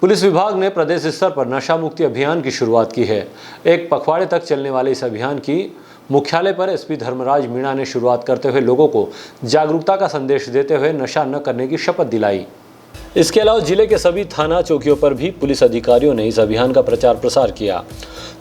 Police विभाग ने प्रदेश स्तर पर नशा मुक्ति अभियान की शुरुआत की है। एक पखवाड़े तक चलने वाले इस अभियान की मुख्यालय पर एसपी धर्मराज मीणा ने शुरुआत करते हुए लोगों को जागरूकता का संदेश देते हुए नशा न करने की शपथ दिलाई। इसके अलावा जिले के सभी थाना चौकियों पर भी पुलिस अधिकारियों ने इस अभियान का प्रचार प्रसार किया।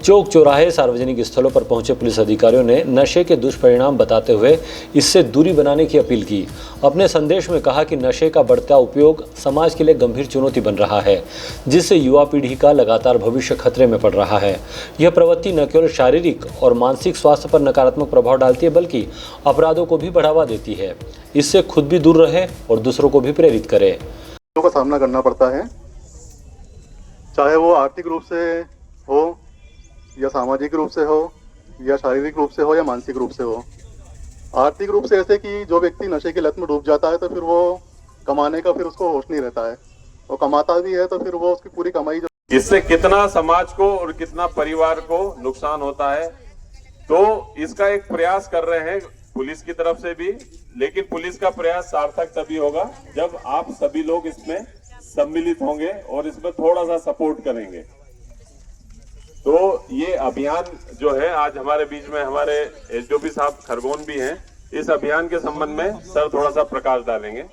चौक चौराहे सार्वजनिक स्थलों पर पहुंचे पुलिस अधिकारियों ने नशे के दुष्परिणाम बताते हुए इससे दूरी बनाने की अपील की। अपने संदेश में कहा कि नशे का बढ़ता उपयोग समाज के लिए गंभीर चुनौती बन रहा है, जिससे युवा पीढ़ी का लगातार भविष्य खतरे में पड़ रहा है। यह प्रवृत्ति न केवल शारीरिक और मानसिक स्वास्थ्य पर नकारात्मक प्रभाव डालती है, बल्कि अपराधों को भी बढ़ावा देती है। इससे खुद भी दूर रहे और दूसरों को भी प्रेरित करे। का सामना करना पड़ता है, चाहे वो आर्थिक रूप से हो या सामाजिक रूप से हो या शारीरिक रूप से हो या मानसिक रूप से हो। आर्थिक रूप से ऐसे कि जो व्यक्ति नशे की लत में डूब जाता है तो फिर वो कमाने का फिर उसको होश नहीं रहता है, वो कमाता भी है तो फिर वो उसकी पूरी कमाई इससे कितना समाज को और कितना परिवार को नुकसान होता है। तो इसका एक प्रयास कर रहे हैं पुलिस की तरफ से भी, लेकिन पुलिस का प्रयास सार्थक तभी होगा जब आप सभी लोग इसमें सम्मिलित होंगे और इसमें थोड़ा सा सपोर्ट करेंगे। तो ये अभियान जो है, आज हमारे बीच में हमारे एसडीओपी साहब खरगोन भी हैं। इस अभियान के संबंध में सर थोड़ा सा प्रकाश डालेंगे।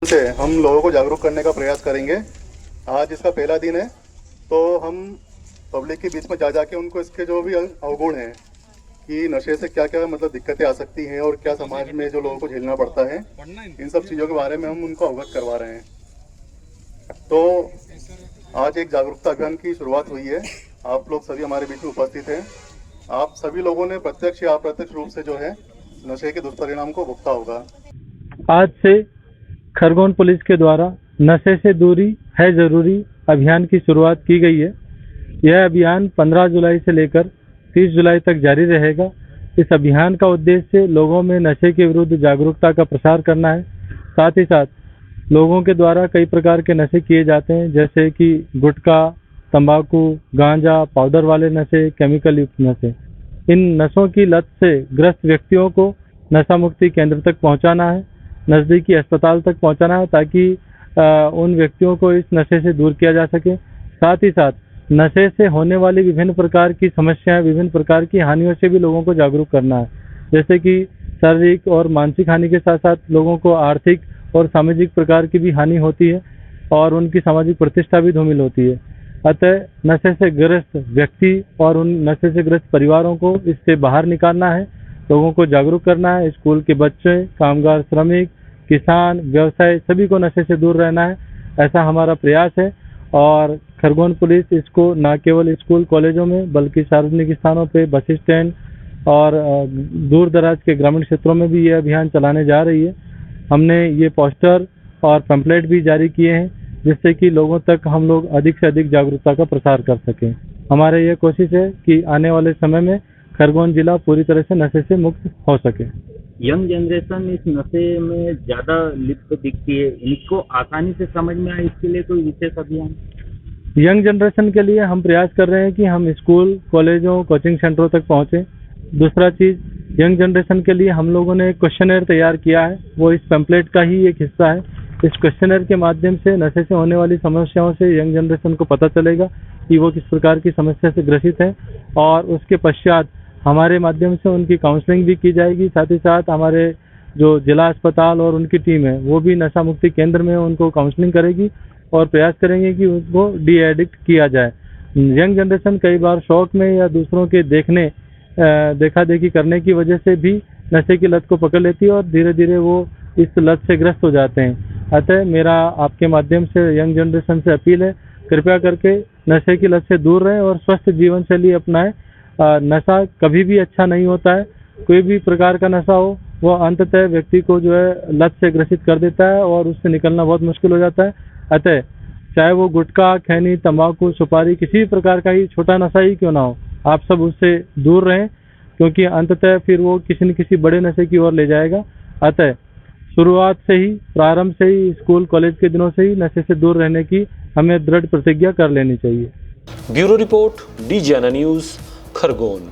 से हम लोगों को जागरूक करने का प्रयास करेंगे। आज इसका पहला दिन है तो हम पब्लिक के बीच में जा जाके उनको इसके जो भी अवगुण हैं कि नशे से क्या क्या मतलब दिक्कतें आ सकती हैं और क्या समाज में जो लोगों को झेलना पड़ता है, इन सब चीज़ों के बारे में हम उनको अवगत करवा रहे हैं। तो आज एक जागरूकता अभियान की शुरुआत हुई है। आप लोग सभी हमारे बीच में उपस्थित हैं। आप सभी लोगों ने प्रत्यक्ष या अप्रत्यक्ष रूप से जो है नशे के दुष्परिणाम को भुगता होगा। आज से खरगोन पुलिस के द्वारा नशे से दूरी है जरूरी अभियान की शुरुआत की गई है। यह अभियान 15 जुलाई से लेकर 30 जुलाई तक जारी रहेगा। इस अभियान का उद्देश्य लोगों में नशे के विरुद्ध जागरूकता का प्रसार करना है। साथ ही साथ लोगों के द्वारा कई प्रकार के नशे किए जाते हैं, जैसे कि गुटखा, तंबाकू, गांजा, पाउडर वाले नशे, केमिकल युक्त नशे। इन नशों की लत से ग्रस्त व्यक्तियों को नशा मुक्ति केंद्र तक पहुंचाना है, नज़दीकी अस्पताल तक पहुंचाना है, ताकि उन व्यक्तियों को इस नशे से दूर किया जा सके। साथ ही साथ नशे से होने वाली विभिन्न प्रकार की समस्याएं, विभिन्न प्रकार की हानियों से भी लोगों को जागरूक करना है, जैसे कि शारीरिक और मानसिक हानि के साथ साथ लोगों को आर्थिक और सामाजिक प्रकार की भी हानि होती है और उनकी सामाजिक प्रतिष्ठा भी धूमिल होती है। अतः नशे से ग्रस्त व्यक्ति और उन नशे से ग्रस्त परिवारों को इससे बाहर निकालना है, लोगों को जागरूक करना है। स्कूल के बच्चे, कामगार, श्रमिक, किसान, व्यवसाय, सभी को नशे से दूर रहना है, ऐसा हमारा प्रयास है। और खरगोन पुलिस इसको न केवल स्कूल कॉलेजों में बल्कि सार्वजनिक स्थानों पे, बस स्टैंड और दूर दराज के ग्रामीण क्षेत्रों में भी ये अभियान चलाने जा रही है। हमने ये पोस्टर और पैम्पलेट भी जारी किए हैं, जिससे कि लोगों तक हम लोग अधिक से अधिक जागरूकता का प्रसार कर सकें। हमारी ये कोशिश है कि आने वाले समय में खरगोन जिला पूरी तरह से नशे से मुक्त हो सके। यंग जनरेशन इस नशे में ज्यादा लिप्त दिखती है, इनको आसानी से समझ में आए, इसके लिए कोई विशेष अभियान? यंग जनरेशन के लिए हम प्रयास कर रहे हैं कि हम स्कूल, कॉलेजों, कोचिंग सेंटरों तक पहुंचे। दूसरा चीज, यंग जनरेशन के लिए हम लोगों ने एक क्वेश्चनर तैयार किया है, वो इस पैम्पलेट का ही एक हिस्सा है। इस क्वेश्चनर के माध्यम से नशे से होने वाली समस्याओं से यंग जनरेशन को पता चलेगा कि वो किस प्रकार की समस्या से ग्रसित है, और उसके पश्चात हमारे माध्यम से उनकी काउंसलिंग भी की जाएगी। साथ ही साथ हमारे जो जिला अस्पताल और उनकी टीम है वो भी नशा मुक्ति केंद्र में उनको काउंसलिंग करेगी और प्रयास करेंगे कि उनको डी एडिक्ट किया जाए। यंग जनरेशन कई बार शौक में या दूसरों के देखा देखी करने की वजह से भी नशे की लत को पकड़ लेती है और धीरे धीरे वो इस लत से ग्रस्त हो जाते हैं। अतः मेरा आपके माध्यम से यंग जनरेशन से अपील है, कृपया करके नशे की लत से दूर रहें और स्वस्थ जीवन शैली अपनाएं। नशा कभी भी अच्छा नहीं होता है, कोई भी प्रकार का नशा हो वो अंततः व्यक्ति को जो है लत से ग्रसित कर देता है और उससे निकलना बहुत मुश्किल हो जाता है। अतः चाहे वो गुटखा, खैनी, तंबाकू, सुपारी, किसी भी प्रकार का ही छोटा नशा ही क्यों ना हो, आप सब उससे दूर रहें, क्योंकि अंततः फिर वो किसी न किसी बड़े नशे की ओर ले जाएगा। अतः शुरुआत से ही, प्रारंभ से ही, स्कूल कॉलेज के दिनों से ही नशे से दूर रहने की हमें दृढ़ प्रतिज्ञा कर लेनी चाहिए। Bureau report, DGN news, Khargone.